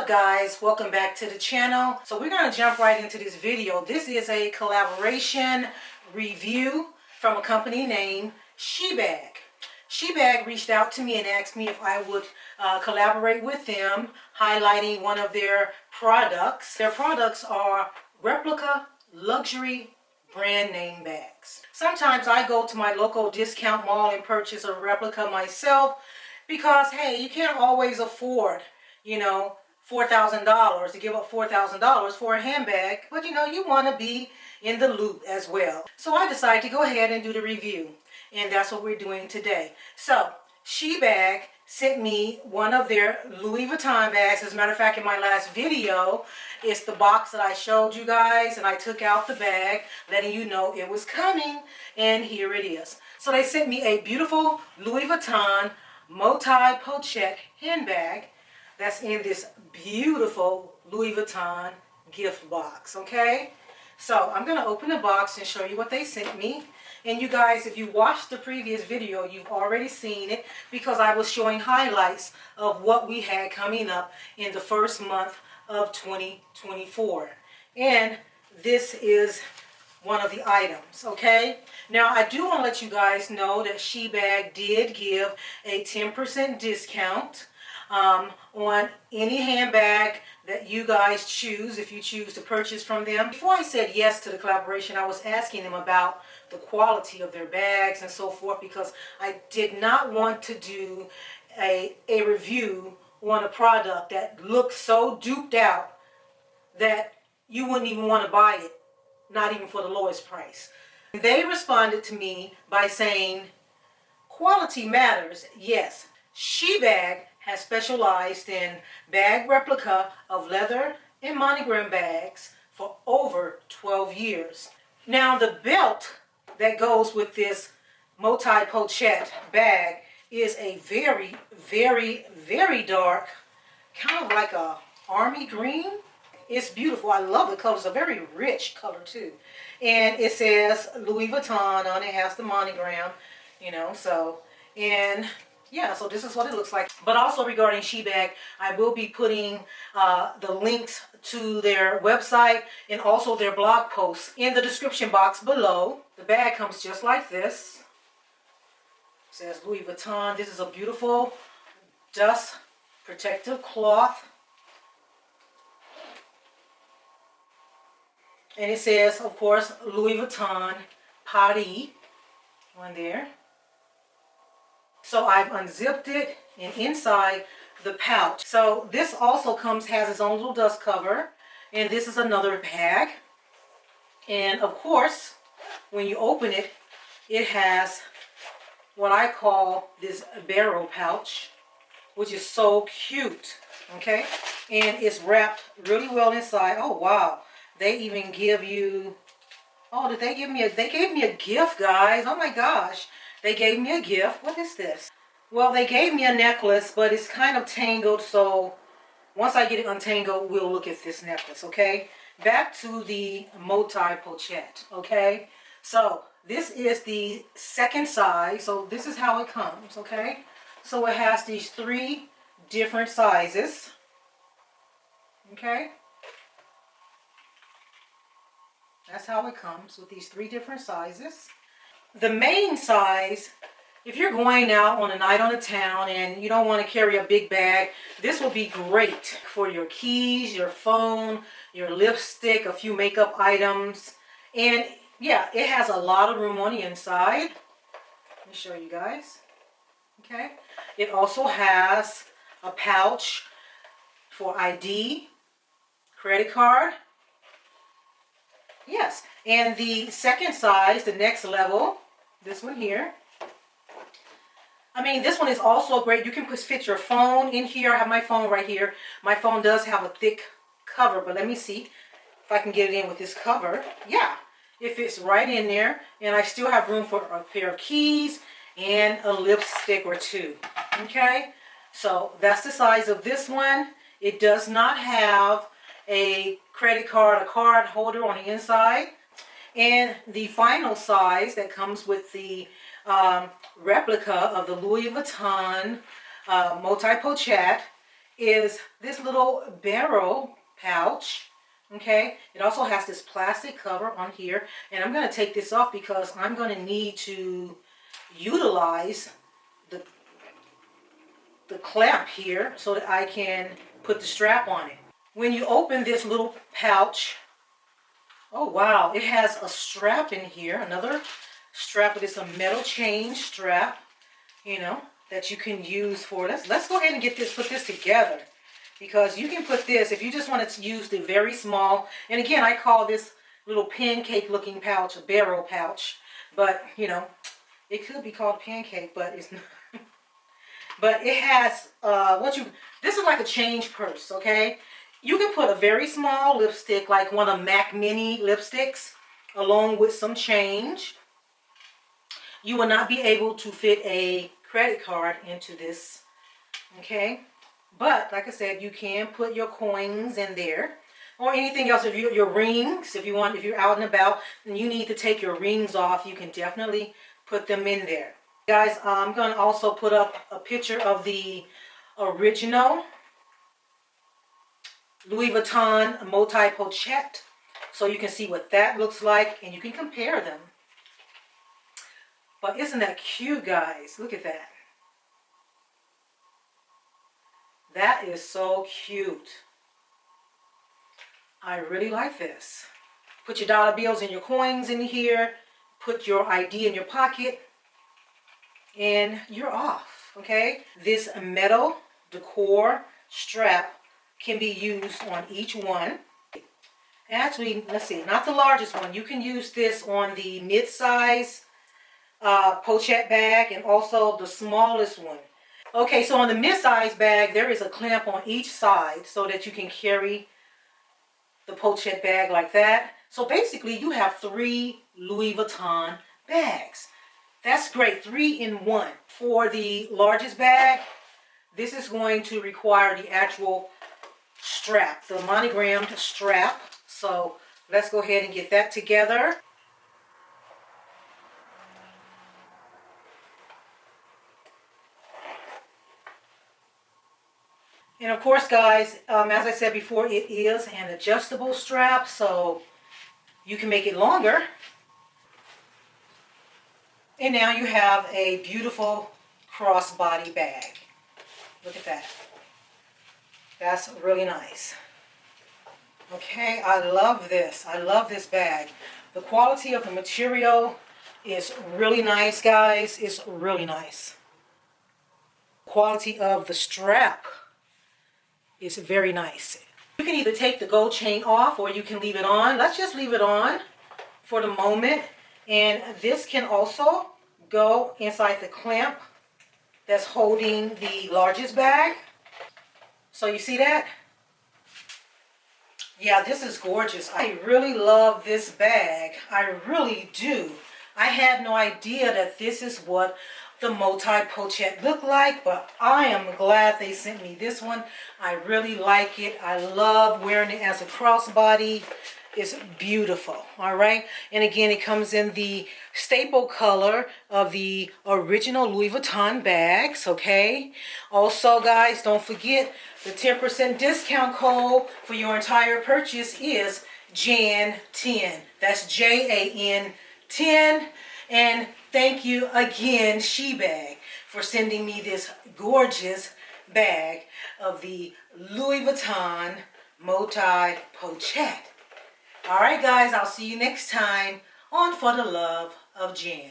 up, guys? Welcome back to the channel. So we're going to jump right into this video. This is a collaboration review from a company named Shebag. Shebag reached out to me and asked me if I would collaborate with them, highlighting one of their products. Their products are replica luxury brand name bags. Sometimes I go to my local discount mall and purchase a replica myself because, hey, you can't always afford, you know, $4,000 to give up $4,000 for a handbag, but you want to be in the loop as well. So I decided to go ahead and do the review, and that's what we're doing today. So Shebag sent me one of their Louis Vuitton bags. As a matter of fact, in my last video, it's the box that I showed you guys, and I took out the bag, letting you know it was coming, and here it is. So they sent me a beautiful Louis Vuitton multi-pochette handbag that's in this beautiful Louis Vuitton gift box, okay? So I'm going to open the box and show you what they sent me. And you guys, if you watched the previous video, you've already seen it because I was showing highlights of what we had coming up in the first month of 2024. And this is one of the items, okay? Now, I do want to let you guys know that Shebag did give a 10% discount on any handbag that you guys choose, if you choose to purchase from them. Before I said yes to the collaboration, I was asking them about the quality of their bags and so forth, because I did not want to do a review on a product that looked so duped out that you wouldn't even want to buy it, not even for the lowest price. They responded to me by saying, quality matters, yes. Shebag has specialized in bag replica of leather and monogram bags for over 12 years. Now, the belt that goes with this multi-pochette bag is a very, very, very dark, kind of like a army green. It's beautiful. I love the color. It's a very rich color too. And it says Louis Vuitton on it. It has the monogram, so, and yeah, so this is what it looks like. But also regarding Shebag, I will be putting the links to their website and also their blog posts in the description box below. The bag comes just like this. It says Louis Vuitton. This is a beautiful dust protective cloth. And it says, of course, Louis Vuitton Paris on there. So I've unzipped it, and inside the pouch. So this also has its own little dust cover, and this is another bag. And of course, when you open it, it has what I call this barrel pouch, which is so cute, okay? And it's wrapped really well inside. Oh, wow. They even give you, they gave me a gift, guys. Oh my gosh. They gave me a gift. What is this? Well, they gave me a necklace, but it's kind of tangled, so once I get it untangled, we'll look at this necklace, okay? Back to the multi-pochette, okay? So this is the second size, so this is how it comes, okay? So it has these 3 different sizes, okay? That's how it comes, with these 3 different sizes. The main size, if you're going out on a night on the town and you don't want to carry a big bag, this will be great for your keys, your phone, your lipstick, a few makeup items. And yeah, it has a lot of room on the inside. Let me show you guys. Okay. It also has a pouch for ID, credit card. Yes, and the second size, the next level, this one here. I mean, this one is also great. You can fit your phone in here. I have my phone right here. My phone does have a thick cover, but let me see if I can get it in with this cover. Yeah, it fits right in there, and I still have room for a pair of keys and a lipstick or 2. Okay, so that's the size of this one. It does not have a credit card, a card holder on the inside. And the final size that comes with the replica of the Louis Vuitton multi-pochette is this little barrel pouch. Okay, it also has this plastic cover on here, and I'm going to take this off because I'm going to need to utilize the clamp here so that I can put the strap on it. When you open this little pouch, oh wow, it has a strap in here, another strap, but it's a metal chain strap, you know, that you can use for, let's go ahead and put this together. Because you can put this, if you just want to use the very small, and again, I call this little pancake looking pouch a barrel pouch, but you know, it could be called pancake, but it's not. But it has, this is like a change purse, okay? You can put a very small lipstick, like one of MAC Mini lipsticks, along with some change. You will not be able to fit a credit card into this, okay? But like I said, you can put your coins in there, or anything else. If your rings, if you're out and about and you need to take your rings off, you can definitely put them in there. Guys, I'm going to also put up a picture of the original Louis Vuitton multi-pochette, so you can see what that looks like and you can compare them. But isn't that cute, guys? Look at that. That is so cute. I really like this. Put your dollar bills and your coins in here. Put your ID in your pocket. And you're off, okay? This metal decor strap can be used on each one. Actually, let's see, not the largest one. You can use this on the mid-size pochette bag and also the smallest one. Okay, so on the mid-size bag, there is a clamp on each side so that you can carry the pochette bag like that. So basically, you have 3 Louis Vuitton bags. That's great, 3 in 1. For the largest bag, this is going to require the actual strap, the monogrammed strap. So let's go ahead and get that together. And of course, guys, as I said before, it is an adjustable strap, so you can make it longer. And now you have a beautiful crossbody bag. Look at that. That's really nice. Okay, I love this. I love this bag. The quality of the material is really nice, guys. It's really nice. Quality of the strap is very nice. You can either take the gold chain off or you can leave it on. Let's just leave it on for the moment. And this can also go inside the clamp that's holding the largest bag. So you see that? Yeah, this is gorgeous. I really love this bag. I really do. I had no idea that this is what the multi-pochette looked like, but I am glad they sent me this one. I really like it. I love wearing it as a crossbody. It's beautiful, all right? And again, it comes in the staple color of the original Louis Vuitton bags, okay? Also, guys, don't forget the 10% discount code for your entire purchase is JAN10. That's JAN 10. And thank you again, Shebag, for sending me this gorgeous bag of the Louis Vuitton multi-pochette. All right, guys, I'll see you next time on For the Love of Jan.